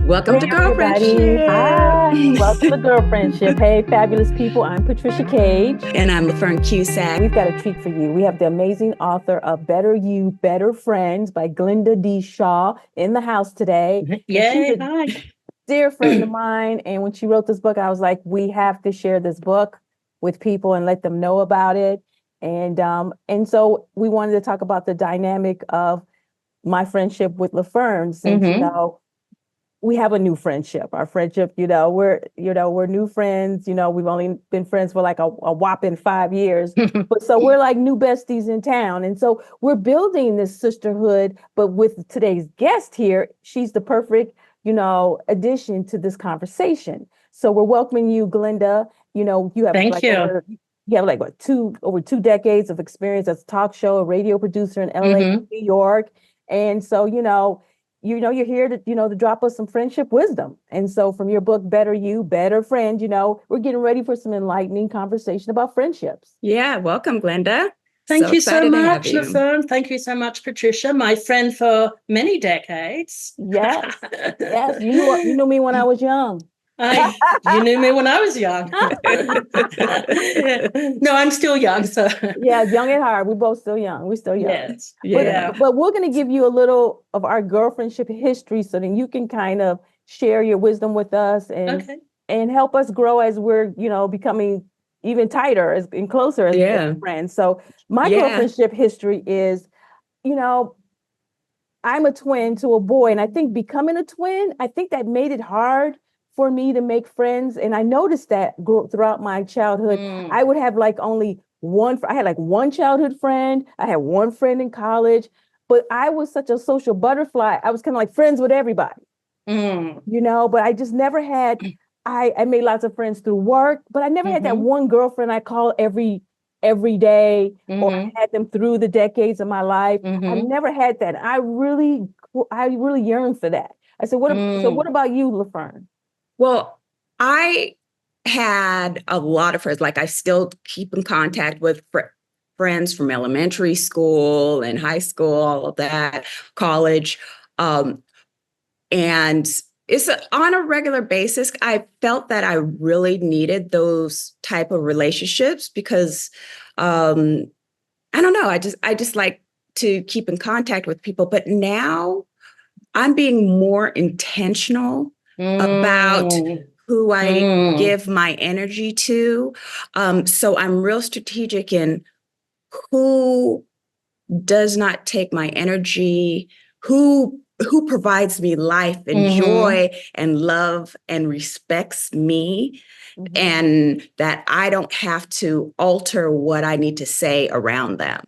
Welcome to Hey everybody. Hi. Girlfriendship. Welcome to Girlfriendship. Hey, fabulous people. I'm Patricia Cage. And I'm LaFern Cusack. We've got a treat for you. We have the amazing author of Better You, Better Friends by Glenda D. Shaw in the house today. Yay, hi. Dear friend of mine. And when she wrote this book, I was like, we have to share this book with people and let them know about it. And so we wanted to talk about the dynamic of my friendship with LaFern, since we have a new friendship. Our friendship, we're new friends. We've only been friends for like a whopping 5 years, but so we're like new besties in town. And so we're building this sisterhood. But with today's guest here, she's the perfect, addition to this conversation. So we're welcoming you, Glenda. You have Thank you. Over 2 decades of experience as a talk show, a radio producer in LA, New York. And so, you're here to drop us some friendship wisdom. And so from your book, Better You, Better Friend, we're getting ready for some enlightening conversation about friendships. Yeah, welcome, Glenda. Thank you so much, LaFern. Thank you so much, Patricia, my friend for many decades. Yes, yes. You knew me when I was young. You knew me when I was young. No, I'm still young. So yeah, young at heart. We're both still young. We're still young. Yes. But we're going to give you a little of our girlfriendship history so then you can kind of share your wisdom with us and help us grow as we're, becoming even tighter and closer as friends. So my girlfriendship history is, I'm a twin to a boy. And I think becoming a twin, I think that made it hard for me to make friends. And I noticed that throughout my childhood, I would have like only one. I had like one childhood friend. I had one friend in college, but I was such a social butterfly. I was kind of like friends with everybody, but I just never had, I made lots of friends through work, but I never had that one girlfriend I call every day, or I had them through the decades of my life. I never had that. I really yearned for that. I said, so what about you, LaFern? Well, I had a lot of friends. Like I still keep in contact with friends from elementary school and high school, all of that, college. And it's on a regular basis. I felt that I really needed those type of relationships because I don't know. I just like to keep in contact with people. But now I'm being more intentional about who I give my energy to. So I'm real strategic in who does not take my energy, who provides me life and joy and love and respects me, and that I don't have to alter what I need to say around them.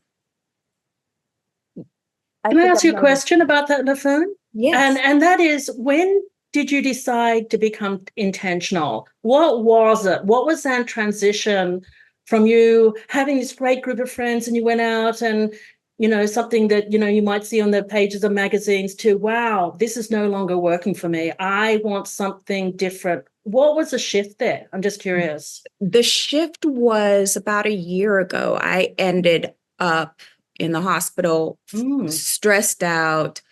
Can I ask you a question about that, LaFern? Yes. And that is, when did you decide to become intentional? What was it? What was that transition from you having this great group of friends and you went out and, something that, you might see on the pages of magazines to, wow, this is no longer working for me. I want something different. What was the shift there? I'm just curious. The shift was about a year ago. I ended up in the hospital, stressed out,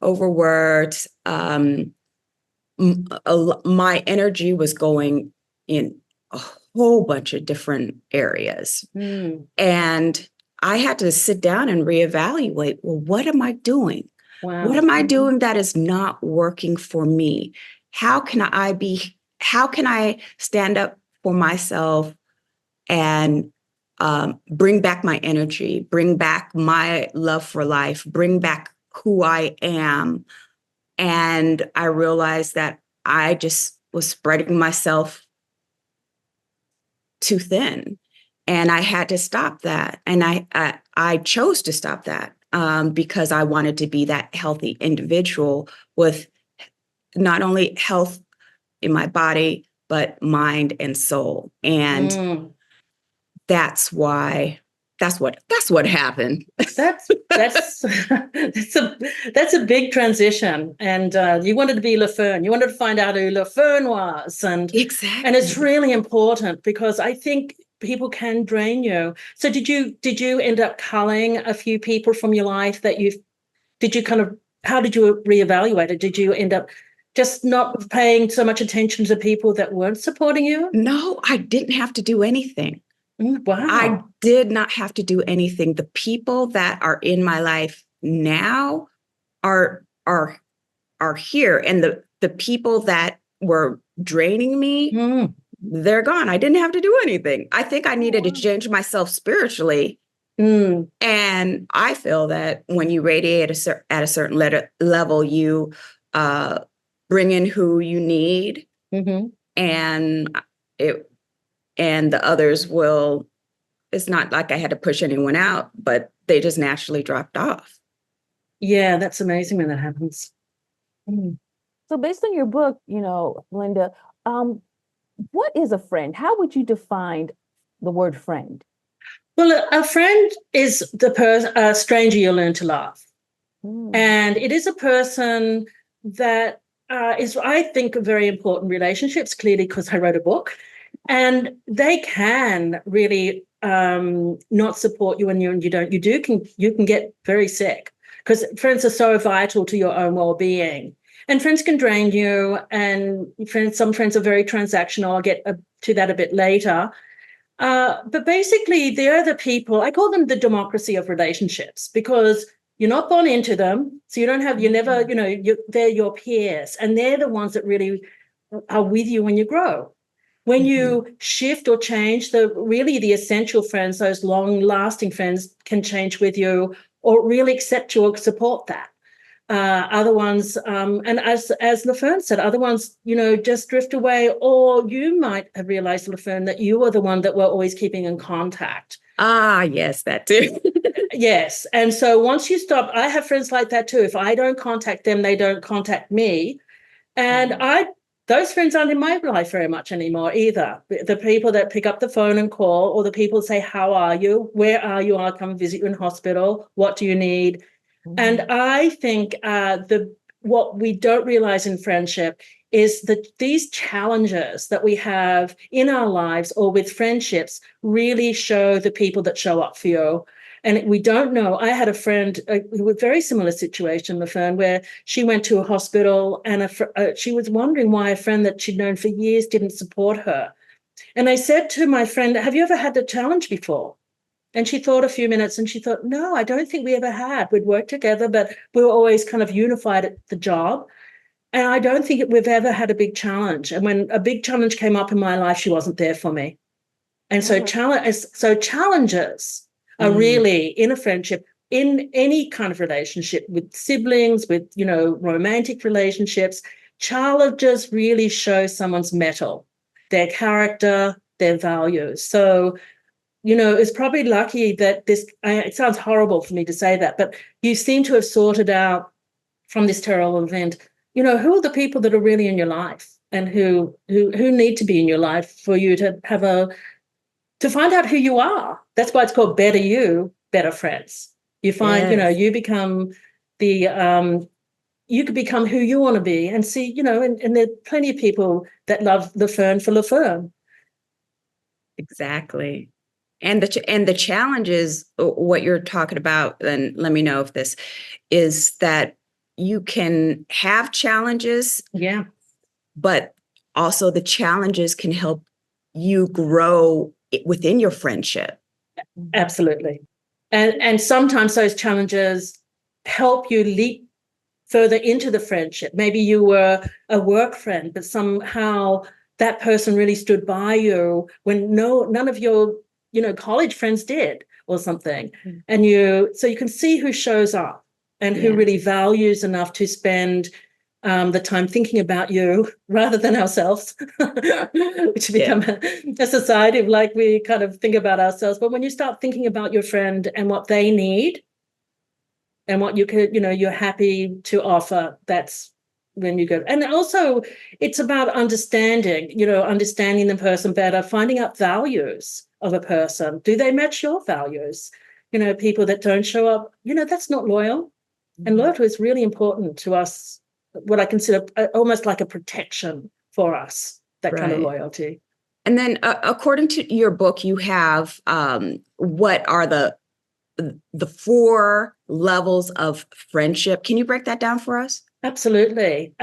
overworked. My energy was going in a whole bunch of different areas. And I had to sit down and reevaluate, well, what am I doing? Wow. What am I doing that is not working for me? How can I stand up for myself and bring back my energy, bring back my love for life, bring back who I am? And I realized that I just was spreading myself too thin, and I had to stop that. And I chose to stop that because I wanted to be that healthy individual with not only health in my body, but mind and soul. And that's what happened. That's a big transition. And you wanted to be LaFern. You wanted to find out who LaFern was. And exactly. And it's really important because I think people can drain you. So did you end up culling a few people from your life that how did you reevaluate it? Did you end up Just not paying so much attention to people that weren't supporting you? No, I didn't have to do anything. Wow. I did not have to do anything. The people that are in my life now are here, and the people that were draining me, they're gone. I didn't have to do anything. I think I needed to change myself spiritually. And I feel that when you radiate at a certain level, you bring in who you need, and the others will. It's not like I had to push anyone out, but they just naturally dropped off. Yeah, that's amazing when that happens. So based on your book, Linda, what is a friend? How would you define the word friend? Well, a friend is a stranger you learn to love. And it is a person that is, I think, very important relationships, clearly, because I wrote a book. And they can really not support you, and you can get very sick, because friends are so vital to your own well-being. And friends can drain you, and some friends are very transactional. I'll get to that a bit later. But basically, they're the people, I call them the democracy of relationships, because you're not born into them. So they're your peers, and they're the ones that really are with you when you grow. When you shift or change, the essential friends, those long-lasting friends, can change with you or really accept you or support that. Other ones, and as LaFern said, other ones, just drift away, or you might have realized, LaFern, that you were the one that were always keeping in contact. Ah, yes, that too. Yes. And so once you stop, I have friends like that too. If I don't contact them, they don't contact me. And those friends aren't in my life very much anymore either. The people that pick up the phone and call, or the people say, how are you? Where are you? I'll come visit you in hospital. What do you need? And I think what we don't realize in friendship is that these challenges that we have in our lives or with friendships really show the people that show up for you. And we don't know. I had a friend who was a very similar situation, LaFern, where she went to a hospital, and she was wondering why a friend that she'd known for years didn't support her. And I said to my friend, have you ever had a challenge before? And she thought a few minutes, and she thought, no, I don't think we ever had. We'd worked together, but we were always kind of unified at the job. And I don't think we've ever had a big challenge. And when a big challenge came up in my life, she wasn't there for me. And so challenges are really, in a friendship, in any kind of relationship, with siblings, with, romantic relationships, challenges really show someone's mettle, their character, their values. So, it's probably lucky that it sounds horrible for me to say that, but you seem to have sorted out from this terrible event, who are the people that are really in your life, and who need to be in your life for you to have to find out who you are. That's why it's called Better You, Better Friends. You find, you become you could become who you want to be, and see, and there are plenty of people that love LaFern for LaFern. Exactly. And the challenge is what you're talking about, and let me know if this is that you can have challenges. Yeah. But also the challenges can help you grow within your friendship. Absolutely. And sometimes those challenges help you leap further into the friendship. Maybe you were a work friend, but somehow that person really stood by you when none of your college friends did, or something. And so you can see who shows up and who really values enough to spend the time thinking about you rather than ourselves, which become a society of, like, we kind of think about ourselves. But when you start thinking about your friend and what they need and what you could, you're happy to offer, that's when you go. And also it's about understanding the person better, finding out values of a person. Do they match your values? People that don't show up, that's not loyal. And loyalty is really important to us, what I consider almost like a protection for us, that kind of loyalty. And then according to your book, you have what are the 4 levels of friendship. Can you break that down for us? Absolutely.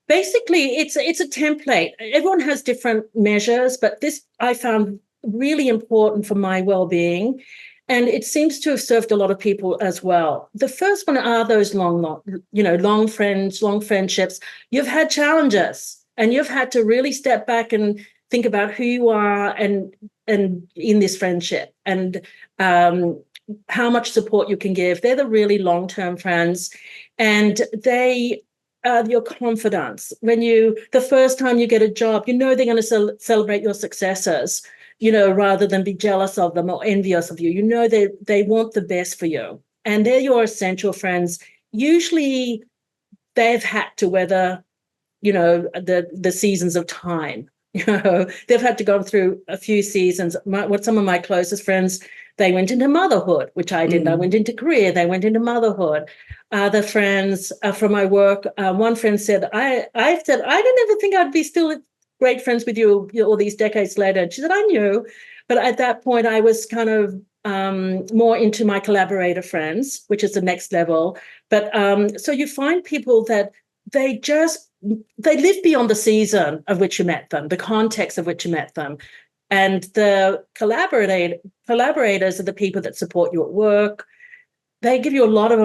basically it's a template. Everyone has different measures, but this I found really important for my well-being. And it seems to have served a lot of people as well. The first one are those long friendships. You've had challenges and you've had to really step back and think about who you are and in this friendship and how much support you can give. They're the really long-term friends, and they your confidence. The first time you get a job, they're going to celebrate your successes, rather than be jealous of them or envious of you. They want the best for you, and they're your essential friends. Usually they've had to weather, the seasons of time. They've had to go through a few seasons. Some of my closest friends, they went into motherhood, which I didn't. I went into career. They went into motherhood. Other friends from my work, one friend said, I said, I didn't ever think I'd be still great friends with you all these decades later. And she said, I knew. But at that point, I was kind of more into my collaborator friends, which is the next level. But so you find people that they live beyond the season of which you met them, the context of which you met them. And the collaborators are the people that support you at work. They give you a lot of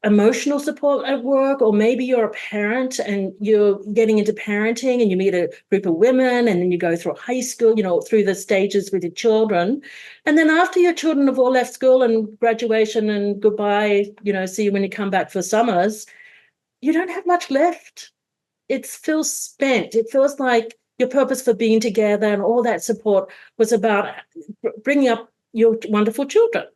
emotional support at work, or maybe you're a parent and you're getting into parenting and you meet a group of women and then you go through high school, through the stages with your children. And then after your children have all left school and graduation and goodbye, see you when you come back for summers, you don't have much left. It feels spent. It feels like your purpose for being together and all that support was about bringing up your wonderful children.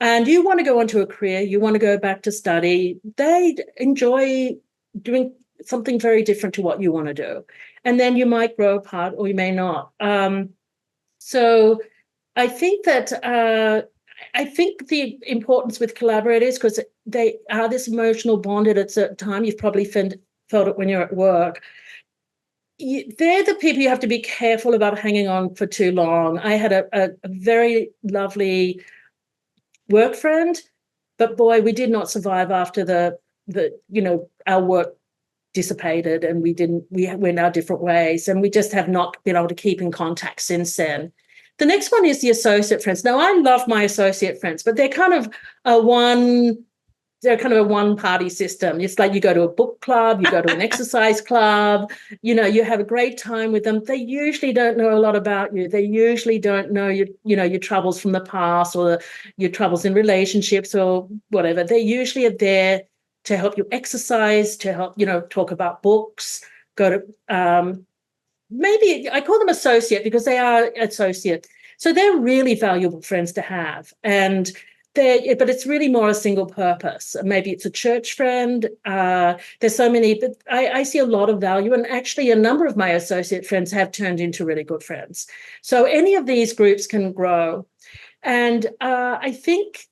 And you want to go onto a career, you want to go back to study. They enjoy doing something very different to what you want to do. And then you might grow apart or you may not. So I think that the importance with collaborators, because they are this emotional bond at a certain time. You've probably felt it when you're at work. They're the people you have to be careful about hanging on for too long. I had a very lovely work friend, but boy, we did not survive after our work dissipated and we went our different ways, and we just have not been able to keep in contact since then. The next one is the associate friends. Now, I love my associate friends, but they're kind of a one-party system. It's like you go to a book club, you go to an exercise club, you have a great time with them. They usually don't know a lot about you. They usually don't know your troubles from the past or your troubles in relationships or whatever. They usually are there to help you exercise, to help, talk about books, go to maybe I call them associate because they are associate. So they're really valuable friends to have. But it's really more a single purpose. Maybe it's a church friend. There's so many, but I see a lot of value. And actually, a number of my associate friends have turned into really good friends. So any of these groups can grow. And I think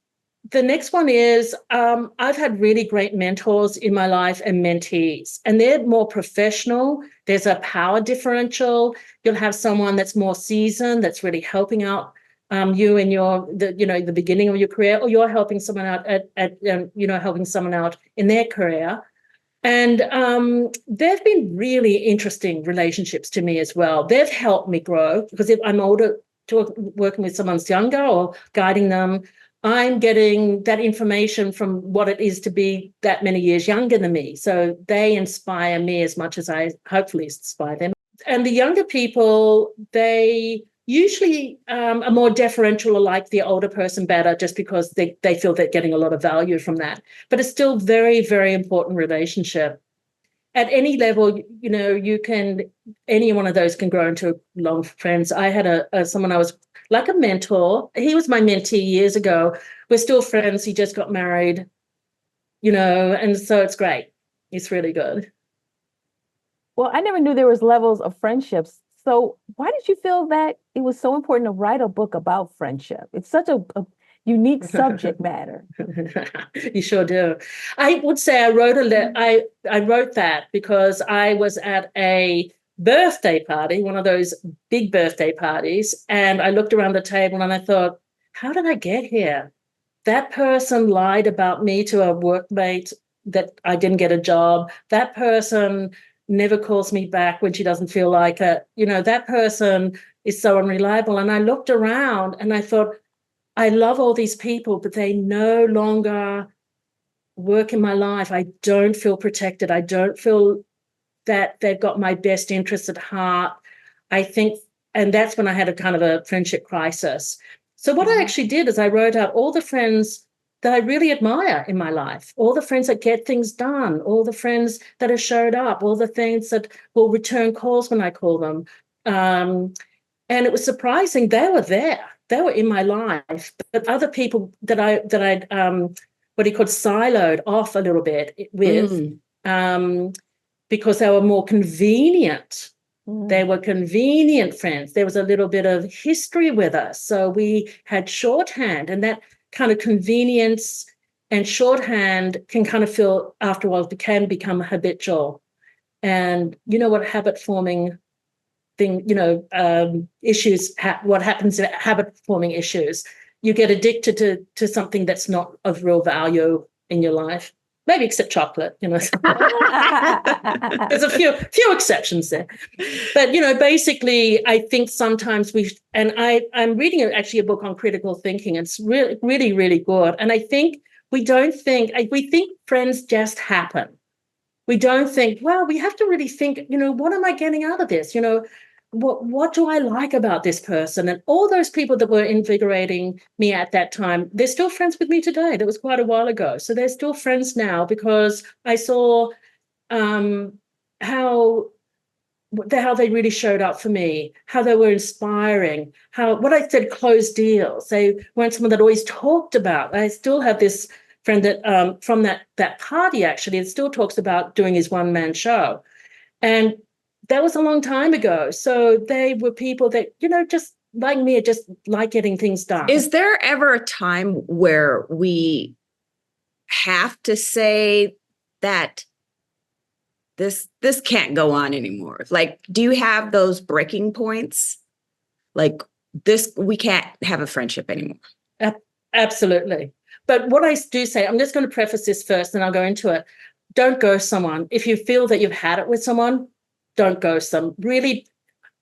the next one is I've had really great mentors in my life and mentees, and they're more professional. There's a power differential. You'll have someone that's more seasoned, that's really helping out you in the beginning of your career, or you're helping someone out helping someone out in their career. And they've been really interesting relationships to me as well. They've helped me grow, because if I'm older, working with someone's younger or guiding them, I'm getting that information from what it is to be that many years younger than me. So they inspire me as much as I hopefully inspire them. And the younger people, they usually are more deferential or like the older person better, just because they feel they're getting a lot of value from that. But it's still very, very important relationship. At any level, any one of those can grow into long friends. I had someone I was like a mentor. He was my mentee years ago. We're still friends. He just got married, and so it's great. It's really good. Well, I never knew there was levels of friendships. So why did you feel that it was so important to write a book about friendship? It's such a unique subject matter. You sure do. I would say I wrote that because I was at a birthday party, one of those big birthday parties, and I looked around the table and I thought, how did I get here? That person lied about me to a workmate that I didn't get a job. That person never calls me back when she doesn't feel like it. That person is so unreliable. And I looked around and I thought, I love all these people, but they no longer work in my life. I don't feel protected. I don't feel that they've got my best interests at heart. I think, and that's when I had a kind of a friendship crisis. So what I actually did is I wrote out all the friends that I really admire in my life, all the friends that get things done, all the friends that have showed up, all the things that will return calls when I call them. And it was surprising, they were there. They were in my life, but other people that I'd what he called siloed off a little bit with, because they were more convenient. They were convenient friends. There was a little bit of history with us. So we had shorthand, and that kind of convenience and shorthand can kind of feel after a while can become habitual. And you know what habit forming thing, issues, what happens in habit forming issues, you get addicted to something that's not of real value in your life. Maybe except chocolate, There's a few exceptions there. But, basically, I think sometimes I'm reading actually a book on critical thinking. It's really, really, really good. And I think we think friends just happen. We don't think, well, we have to really think, what am I getting out of this? What do I like about this person? And all those people that were invigorating me at that time, they're still friends with me today. That was quite a while ago. So they're still friends now because I saw how they really showed up for me, how they were inspiring, what I said, closed deals. They weren't someone that always talked about. I still have this friend that from that party, actually, it still talks about doing his one-man show. And that was a long time ago. So they were people that, just like me, just like getting things done. Is there ever a time where we have to say that this can't go on anymore? Like, do you have those breaking points? Like we can't have a friendship anymore. Absolutely. But what I do say, I'm just going to preface this first, and I'll go into it. Don't ghost someone. If you feel that you've had it with someone, don't ghost them. Really,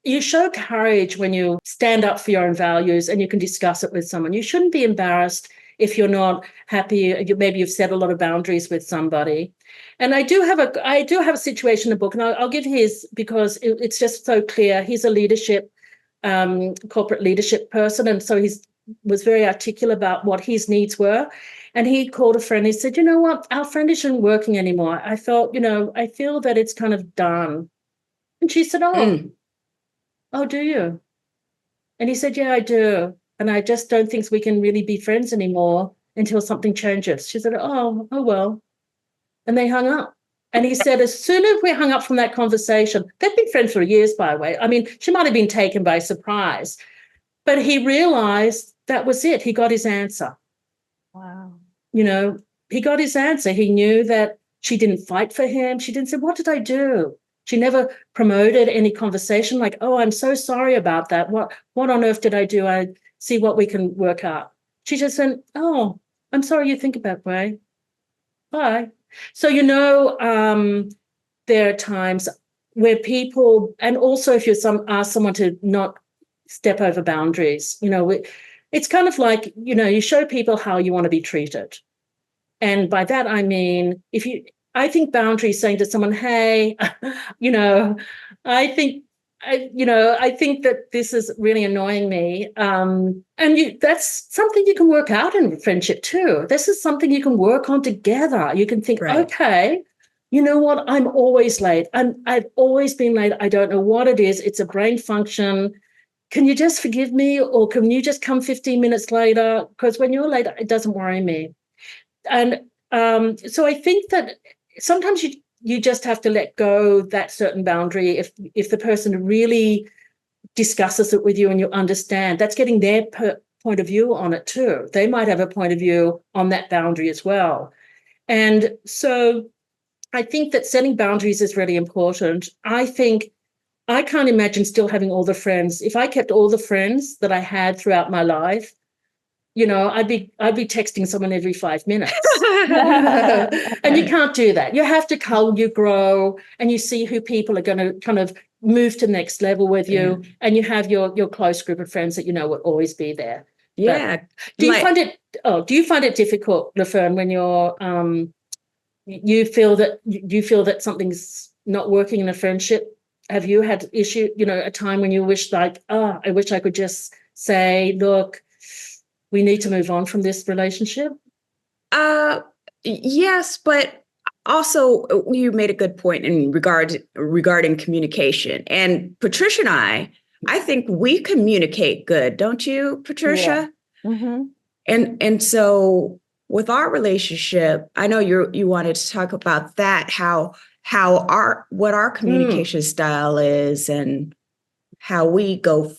you show courage when you stand up for your own values and you can discuss it with someone. You shouldn't be embarrassed if you're not happy. Maybe you've set a lot of boundaries with somebody. And I do have a situation in the book, and I'll give his because it's just so clear. He's a leadership, corporate leadership person, and so he was very articulate about what his needs were. And he called a friend. He said, "You know what? Our friend isn't working anymore. I feel that it's kind of done." And she said, "Oh, do you?" And he said, "Yeah, I do. And I just don't think we can really be friends anymore until something changes." She said, oh well. And they hung up. And he said, as soon as we hung up from that conversation, they've been friends for years, by the way. I mean, she might have been taken by surprise, but he realized that was it. He got his answer. Wow. He got his answer. He knew that she didn't fight for him. She didn't say, what did I do? She never promoted any conversation like, oh, I'm so sorry about that. What on earth did I do? I see what we can work out. She just went, oh, I'm sorry you think about way. Bye. So, there are times where people, and also if you ask someone to not step over boundaries, it's kind of like, you show people how you want to be treated. And by that, I mean, I think boundaries saying to someone, hey, I think that this is really annoying me. And that's something you can work out in friendship too. This is something you can work on together. You can think, right. Okay, you know what? I'm always late. I've always been late. I don't know what it is. It's a brain function. Can you just forgive me? Or can you just come 15 minutes later? Because when you're late, it doesn't worry me. And so I think that sometimes you just have to let go that certain boundary if the person really discusses it with you and you understand. That's getting their point of view on it too. They might have a point of view on that boundary as well. And so I think that setting boundaries is really important. I can't imagine still having all the friends. If I kept all the friends that I had throughout my life, I'd be texting someone every 5 minutes. And you can't do that. You have to cull, you grow, and you see who people are going to kind of move to the next level with you. Yeah. And you have your close group of friends that will always be there. Yeah. But do you find it difficult, LaFern, when you're you feel that something's not working in a friendship? Have you had a time when you wish I wish I could just say, look, we need to move on from this relationship? Yes, but also you made a good point in regarding communication. And Patricia and I think we communicate good, don't you, Patricia? Yeah. Mm-hmm. And so with our relationship, I know you wanted to talk about that, what our communication style is and how we go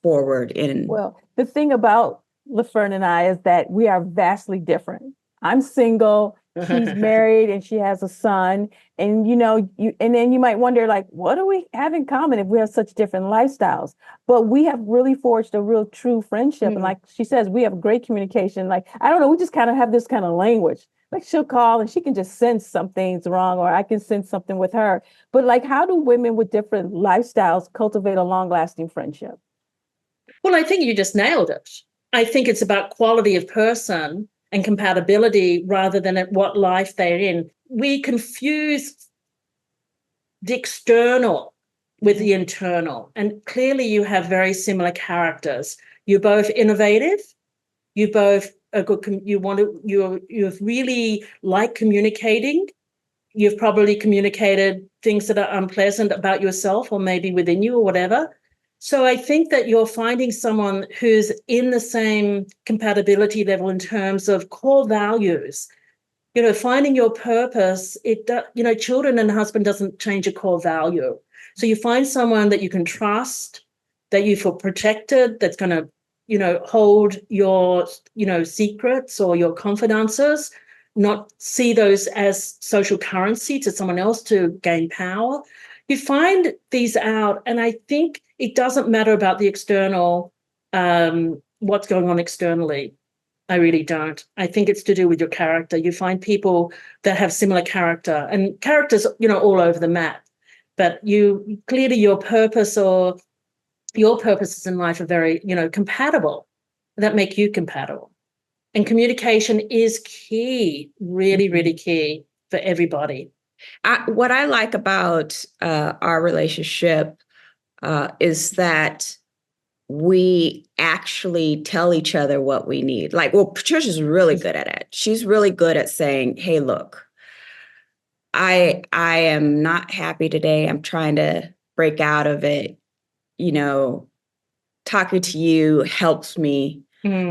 forward in. Well, the thing about LaFern and I is that we are vastly different. I'm single, she's married, and she has a son. And and then you might wonder, like, what do we have in common if we have such different lifestyles? But we have really forged a real true friendship. And like she says, we have great communication. Like, I don't know, we just kind of have this kind of language. Like, she'll call and she can just sense something's wrong, or I can sense something with her. But like, how do women with different lifestyles cultivate a long-lasting friendship? Well, I think you just nailed it. I think it's about quality of person and compatibility rather than at what life they're in. We confuse the external with the internal. And clearly you have very similar characters. You're both innovative. You both are good. You really like communicating. You've probably communicated things that are unpleasant about yourself or maybe within you or whatever. So I think that you're finding someone who's in the same compatibility level in terms of core values. Finding your purpose, children and husband doesn't change a core value. So you find someone that you can trust, that you feel protected, that's going to, hold your, secrets or your confidences, not see those as social currency to someone else to gain power. You find these out, and I think it doesn't matter about the external, what's going on externally. I really don't. I think it's to do with your character. You find people that have similar character, and characters, all over the map. But clearly your purposes in life are very, compatible, that make you compatible. And communication is key, really, really key for everybody. What I like about our relationship is that we actually tell each other what we need. Like, well, Patricia's really good at it. She's really good at saying, hey, look, I am not happy today. I'm trying to break out of it. Talking to you helps me.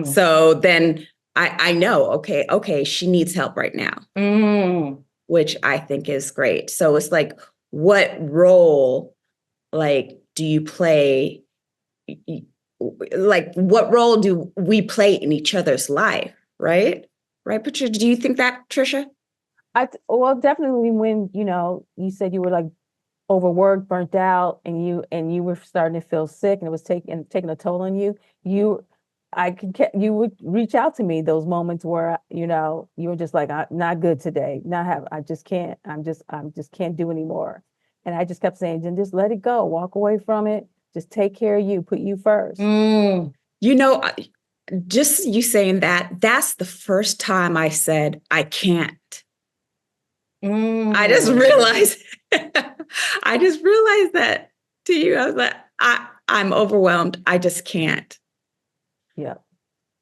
So then I know, okay, she needs help right now. Which I think is great. So it's like, what role, like, do you play? Like, what role do we play in each other's life? Right, Patricia. Do you think that, Tricia? Well, definitely when you said you were like overworked, burnt out, and you were starting to feel sick, and it was taking a toll on you. You would reach out to me those moments where you were just like, I'm not good today, I just can't, can't do anymore. And I just kept saying, then just let it go, walk away from it, just take care of you, put you first. Just you saying that's the first time I said I can't. I just realized that to you. I was like, I'm overwhelmed, I just can't. Yeah.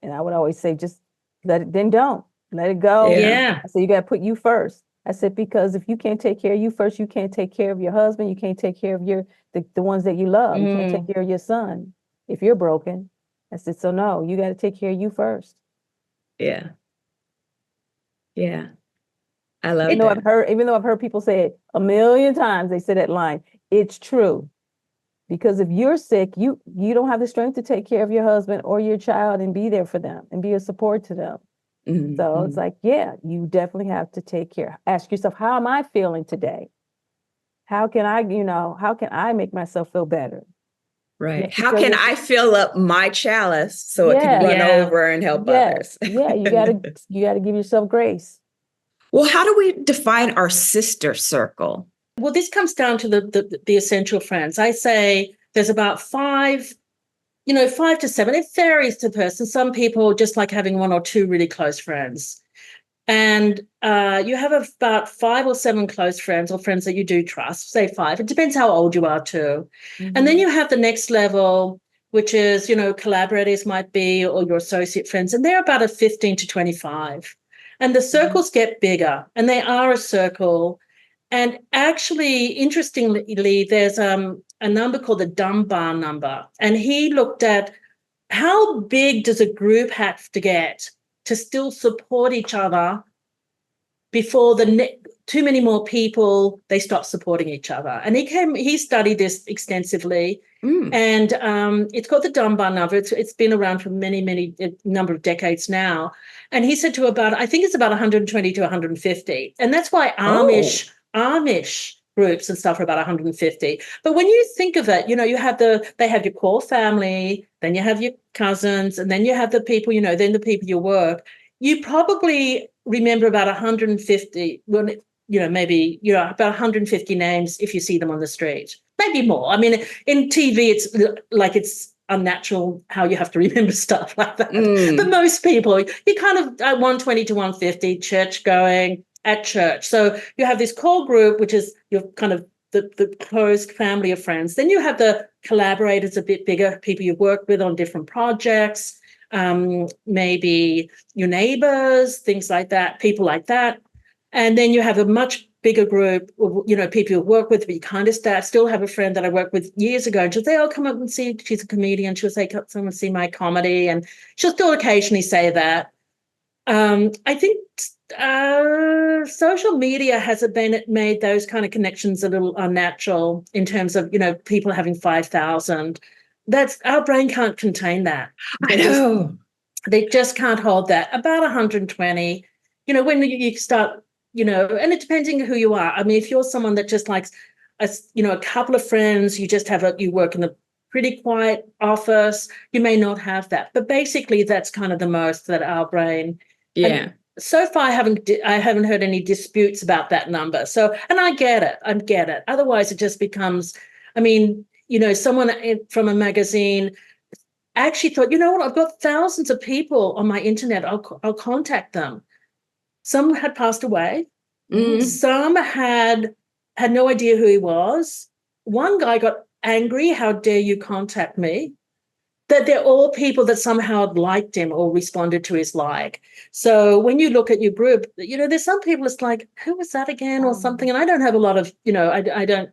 And I would always say, just let it go. Yeah. I said, you got to put you first. I said, because if you can't take care of you first, you can't take care of your husband. You can't take care of the ones that you love. You can't take care of your son if you're broken. I said, so no, you got to take care of you first. Yeah. Yeah. I love it. Even though I've heard people say it a million times, they say that line, it's true. Because if you're sick, you don't have the strength to take care of your husband or your child and be there for them and be a support to them. Mm-hmm. So it's like, yeah, you definitely have to take care. Ask yourself, how am I feeling today? How can I make myself feel better? Right. Making How sure can this, I fill up my chalice so it can yeah, run Yeah. over and help yeah, others? yeah, you gotta give yourself grace. Well, how do we define our sister circle? Well, this comes down to the essential friends. I say there's about five, 5 to 7. It varies to person. Some people just like having one or two really close friends. And you have about 5 or 7 close friends or friends that you do trust, say 5. It depends how old you are too. And then you have the next level, which is, collaborators might be, or your associate friends, and they're about a 15 to 25. And the circles get bigger, and they are a circle. And actually, interestingly, there's a number called the Dunbar number, and he looked at how big does a group have to get to still support each other before too many more people, they stop supporting each other. And he studied this extensively. And it's called the Dunbar number. It's been around for many number of decades now. And he said I think it's about 120 to 150. And that's why Amish groups and stuff are about 150. But when you think of it, they have your core family, then you have your cousins, and then you have the people, then the people you work. You probably remember about 150, well, maybe, about 150 names if you see them on the street, maybe more. I mean, in TV, it's unnatural how you have to remember stuff like that. But most people, you kind of 120 to 150 church going at church. So you have this core group, which is your kind of the closed family of friends. Then you have the collaborators, a bit bigger, people you work with on different projects, maybe your neighbors, things like that, people like that. And then you have a much bigger group of, people you work with, but you kind of still have a friend that I worked with years ago. And she'll say, oh, come up and see, she's a comedian. She'll say, come and see my comedy. And she'll still occasionally say that. I think social media has made those kind of connections a little unnatural in terms of, people having 5,000. Our brain can't contain that. I know. They just can't hold that. About 120, when you start, and it depending who you are. I mean, if you're someone that just likes, a couple of friends, you work in a pretty quiet office, you may not have that. But basically, that's kind of the most that our brain. Yeah. And so far, I haven't heard any disputes about that number. So, and I get it. Otherwise, it just becomes, I mean, someone from a magazine actually thought, you know what, I've got thousands of people on my internet. I'll contact them. Some had passed away. Some had no idea who he was. One guy got angry. How dare you contact me? That they're all people that somehow liked him or responded to his like. So when you look at your group, there's some people it's like, who was that again or something? And I don't have a lot of, I'm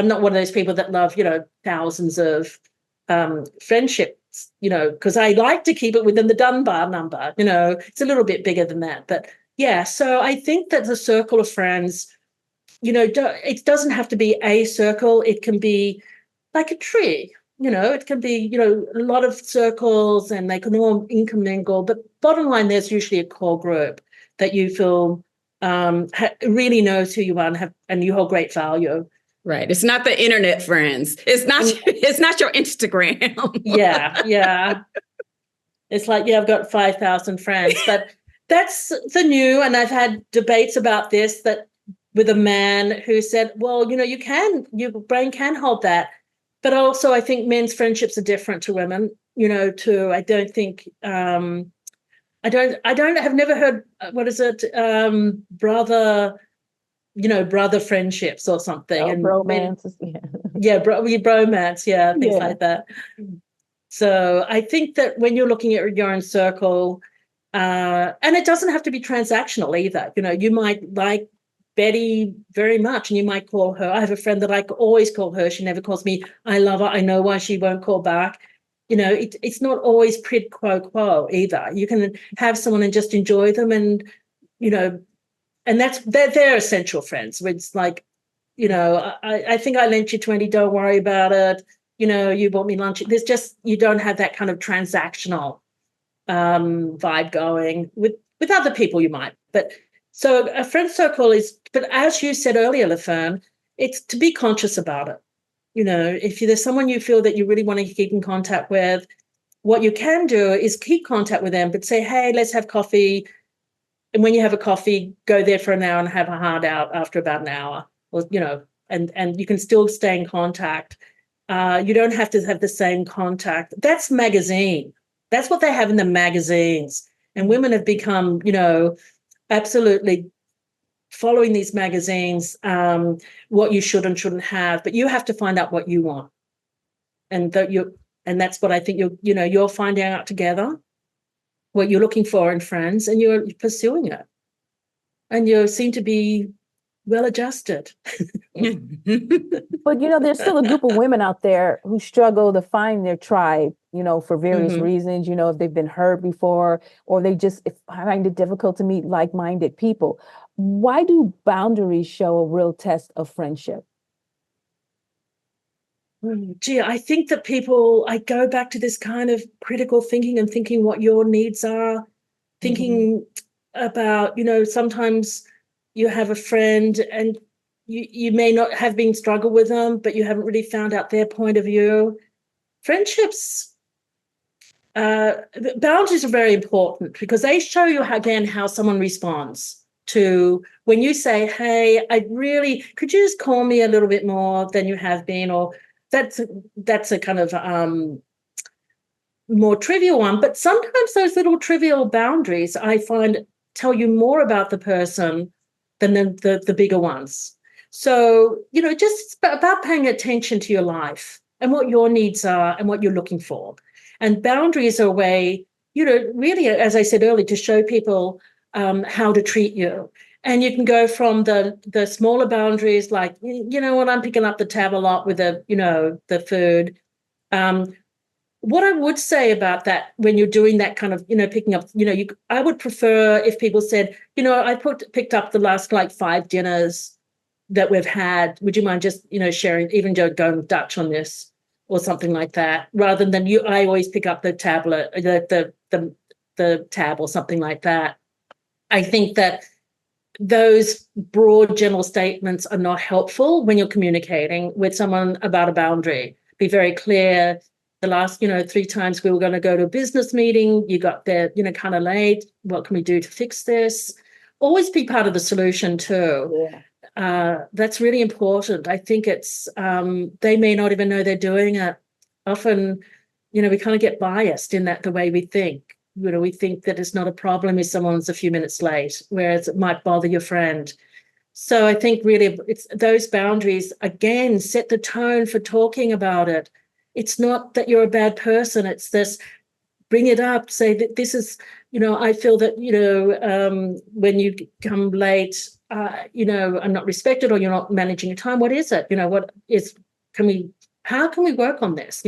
not one of those people that love, thousands of friendships, because I like to keep it within the Dunbar number. It's a little bit bigger than that. But yeah, so I think that the circle of friends, it doesn't have to be a circle. It can be like a tree. It can be, a lot of circles and they can all intermingle. But bottom line, there's usually a core group that you feel really knows who you are and you hold great value. Right. It's not the internet friends. It's not your Instagram. Yeah. It's like, I've got 5,000 friends, but that's the new. And I've had debates about this with a man who said, well, your brain can hold that. But also I think men's friendships are different to women, too. I don't think, have never heard, what is it? Brother friendships or something. And Romances. bromance, things like that. So I think that when you're looking at your own circle, and it doesn't have to be transactional either. You might like Betty very much and you might call her. I have a friend that I always call her. She never calls me. I love her. I know why she won't call back. It's not always quid pro quo either. You can have someone and just enjoy them and, and they're essential friends. It's like, I think I lent you 20, don't worry about it. You bought me lunch. There's just, you don't have that kind of transactional vibe going with other people you might. But so a friend circle but as you said earlier, LaFern, it's to be conscious about it. if there's someone you feel that you really want to keep in contact with, what you can do is keep contact with them, but say, hey, let's have coffee. And when you have a coffee, go there for an hour and have a hard out after about an hour, or, and you can still stay in contact. You don't have to have the same contact. That's magazine. That's what they have in the magazines. And women have become, absolutely following these magazines, what you should and shouldn't have. But you have to find out what you want. And that's what I think you're finding out together, what you're looking for in friends, and you're pursuing it. And you seem to be well adjusted. But there's still a group of women out there who struggle to find their tribe, for various reasons, if they've been hurt before, or they just find it difficult to meet like-minded people. Why do boundaries show a real test of friendship? Gee, I think that I go back to this kind of critical thinking and thinking what your needs are, thinking about, sometimes you have a friend and you may not have been struggled with them, but you haven't really found out their point of view. Friendships, boundaries are very important because they show you, again, how someone responds to when you say, hey, could you just call me a little bit more than you have been? Or that's a kind of more trivial one. But sometimes those little trivial boundaries, I find, tell you more about the person than the bigger ones. So, just about paying attention to your life and what your needs are and what you're looking for. And boundaries are a way, really, as I said earlier, to show people how to treat you. And you can go from the smaller boundaries, like, when I'm picking up the tab a lot with the food. What I would say about that, when you're doing that kind of, picking up, I would prefer if people said, I picked up the last 5 dinners that we've had. Would you mind just, sharing, even going Dutch on this or something like that, rather than I always pick up the tablet, the tab or something like that. I think that those broad general statements are not helpful when you're communicating with someone about a boundary. Be very clear. The last, 3 times we were going to go to a business meeting, you got there, kind of late. What can we do to fix this? Always be part of the solution too. Yeah. That's really important. I think it's, they may not even know they're doing it. Often, we kind of get biased in the way we think. We think that it's not a problem if someone's a few minutes late, whereas it might bother your friend. So I think really it's those boundaries, again, set the tone for talking about it. It's not that you're a bad person. It's this, bring it up, say that this is, I feel that, when you come late, I'm not respected, or you're not managing your time. What is it? How can we work on this?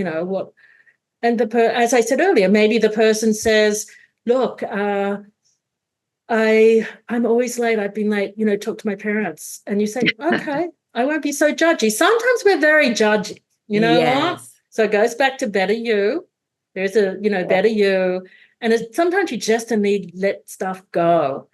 And as I said earlier, maybe the person says, look, I'm always late. I've been late, talk to my parents. And you say, okay, I won't be so judgy. Sometimes we're very judgy, what? So it goes back to better you. There's a, better you. And sometimes you just need to let stuff go.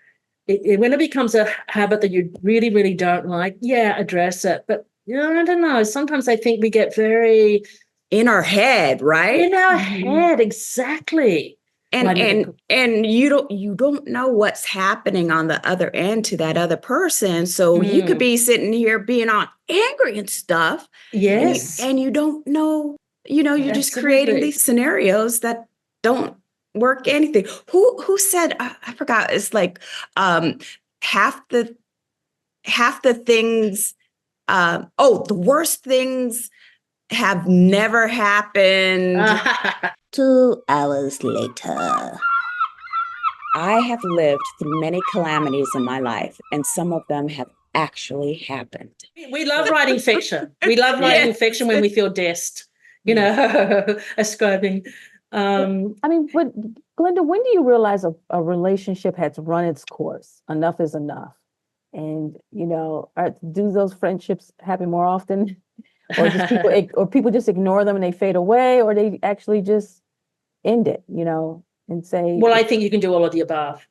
When it becomes a habit that you really, really don't like, address it. But, I don't know. Sometimes I think we get very... in our head, right? In our head, exactly. And you don't know what's happening on the other end to that other person. So you could be sitting here being all angry and stuff. Yes. And you don't know, you're just creating these scenarios that don't work anything. Who said, I forgot, it's like half the things, the worst things have never happened. 2 hours later. I have lived through many calamities in my life, and some of them have actually happened. We love writing fiction. We love writing fiction when we feel dissed, ascribing. But Glenda, when do you realize a relationship has run its course? Enough is enough. And, do those friendships happen more often? Or just people just ignore them and they fade away, or they actually just end it, and say... Well, I think you can do all of the above.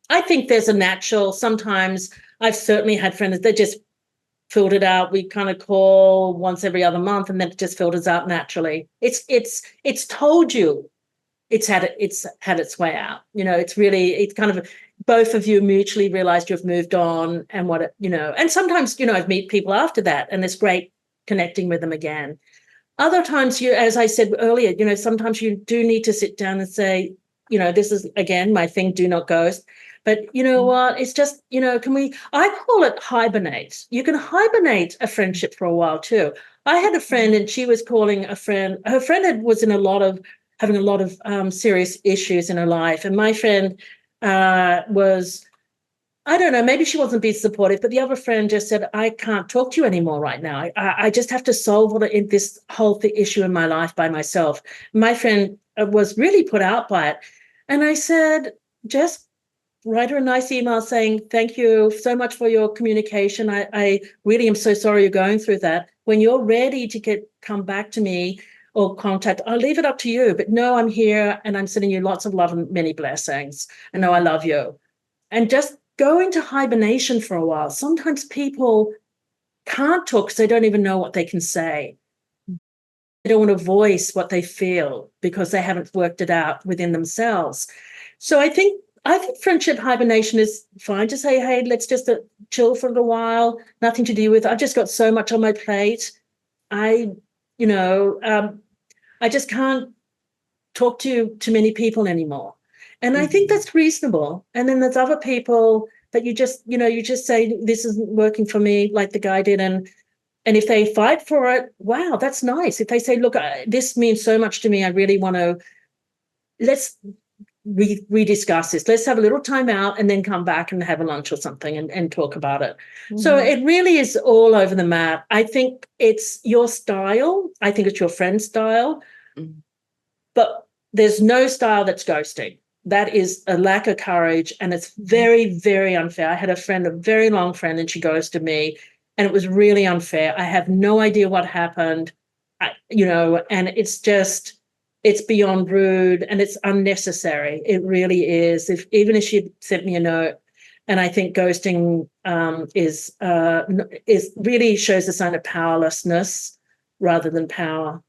I think there's a natural, sometimes I've certainly had friends that just filtered out. We kind of call once every other month, and then it just filters out naturally. It's told you it's had its way out. It's kind of both of you mutually realized you've moved on, and and sometimes, I've meet people after that, and it's great connecting with them again. Other times, as I said earlier, sometimes you do need to sit down and say, this is, again, my thing, do not ghost. But you know what? It's just, I call it hibernate. You can hibernate a friendship for a while too. I had a friend, and she was calling a friend. Her friend was having a lot of serious issues in her life. And my friend was, I don't know, maybe she wasn't being supportive, but the other friend just said, I can't talk to you anymore right now. I just have to solve this whole issue in my life by myself. My friend was really put out by it. And I said, just write her a nice email saying, thank you so much for your communication. I really am so sorry you're going through that. When you're ready to come back to me or contact, I'll leave it up to you. But no, I'm here, and I'm sending you lots of love and many blessings. And no, I love you. And just go into hibernation for a while. Sometimes people can't talk because they don't even know what they can say. They don't want to voice what they feel because they haven't worked it out within themselves. So I think friendship hibernation is fine to say, hey, let's just chill for a little while, nothing to do with, I've just got so much on my plate. I just can't talk to many people anymore. And I think that's reasonable. And then there's other people that you just say, this isn't working for me, like the guy did. And if they fight for it, wow, that's nice. If they say, look, this means so much to me, I really want to, let's rediscuss this. Let's have a little time out and then come back and have a lunch or something and talk about it. Mm-hmm. So it really is all over the map. I think it's your style. I think it's your friend's style. Mm-hmm. But there's no style that's ghosting. That is a lack of courage, and it's very, very unfair. I had a very long friend, and she ghosted me, and it was really unfair. I have no idea what happened, and it's beyond rude, and it's unnecessary. It really is. Even if she sent me a note, and I think ghosting is really shows a sign of powerlessness rather than power,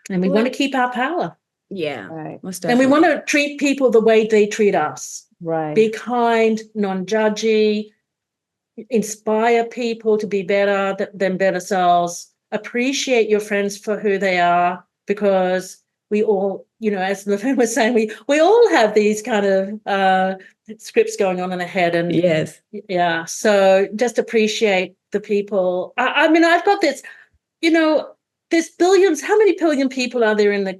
and we want to keep our power. Yeah, right. Most definitely. And we want to treat people the way they treat us. Right. Be kind, non-judgy, inspire people to be better than better selves. Appreciate your friends for who they are, because we all, as LaFern was saying, we all have these kind of scripts going on in our head. And yes, yeah. So just appreciate the people. I mean, I've got this. There's billions. How many billion people are there in the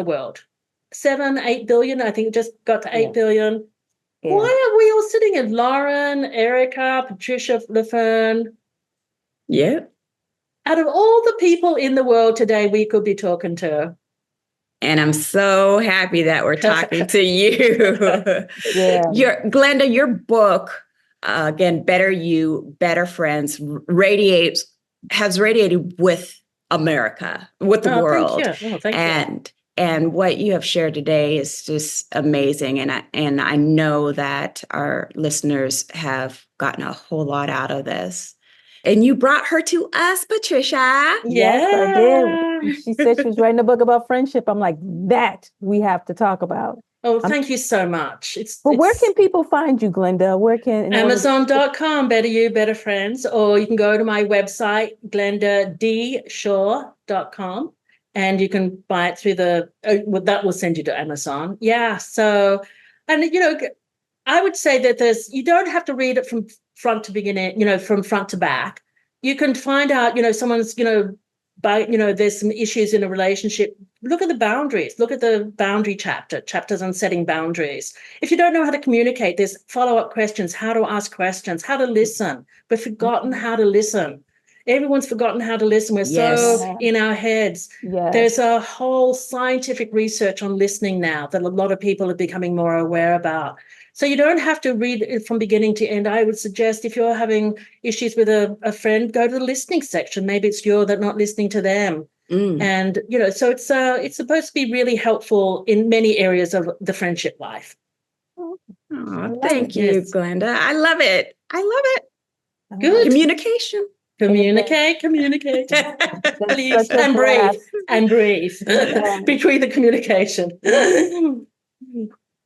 world? 7, 8 billion. I think it just got to 8 billion. Yeah. Why are we all sitting at Lauren, Erica, Patricia, LaFern? Yeah. Out of all the people in the world today, we could be talking to. And I'm so happy that we're talking to you. Yeah. Glenda, your book, again, Better You, Better Friends, has radiated with America, with the world. Thank you. Thank you. And what you have shared today is just amazing. And I know that our listeners have gotten a whole lot out of this. And you brought her to us, Patricia. Yes, I did. She said she was writing a book about friendship. I'm like, that we have to talk about. Oh, thank you so much. Where can people find you, Glenda? Where can Amazon.com, Better You, Better Friends, or you can go to my website, glendadshore.com, and you can buy it through that will send you to Amazon. Yeah. So, and I would say that you don't have to read it from front to beginning, from front to back. You can find out, someone's, there's some issues in a relationship. Look at the boundaries. Look at the boundary chapters on setting boundaries. If you don't know how to communicate, there's follow-up questions, how to ask questions, how to listen. We've forgotten how to listen. Everyone's forgotten how to listen. We're so in our heads. Yes. There's a whole scientific research on listening now that a lot of people are becoming more aware about. So you don't have to read it from beginning to end. I would suggest if you're having issues with a friend, go to the listening section. Maybe it's you're not listening to them. And, so it's supposed to be really helpful in many areas of the friendship life. Oh, thank you, Glenda. I love it. Good. Communication. Communicate. Please. such a And breathe. blast. And breathe. Yeah. Between the communication.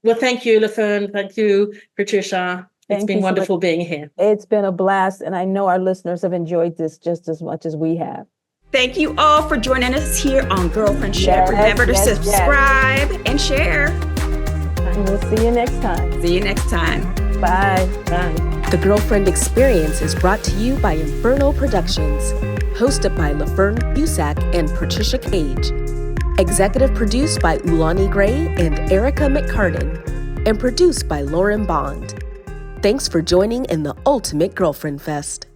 Well, thank you, LaFern. Thank you, Patricia. It's Thank been you so much. wonderful being here. It's been a blast, and I know our listeners have enjoyed this just as much as we have. Thank you all for joining us here on Girlfriendship. Yes, Remember to yes, yes. subscribe and share. And we'll see you next time. See you next time. Bye. Bye. The Girlfriend Experience is brought to you by Inferno Productions, hosted by LaFern, Cusack, and Patricia Cage. Executive produced by Ulani Gray and Erica McCartan, and produced by Lauren Bond. Thanks for joining in the Ultimate Girlfriend Fest.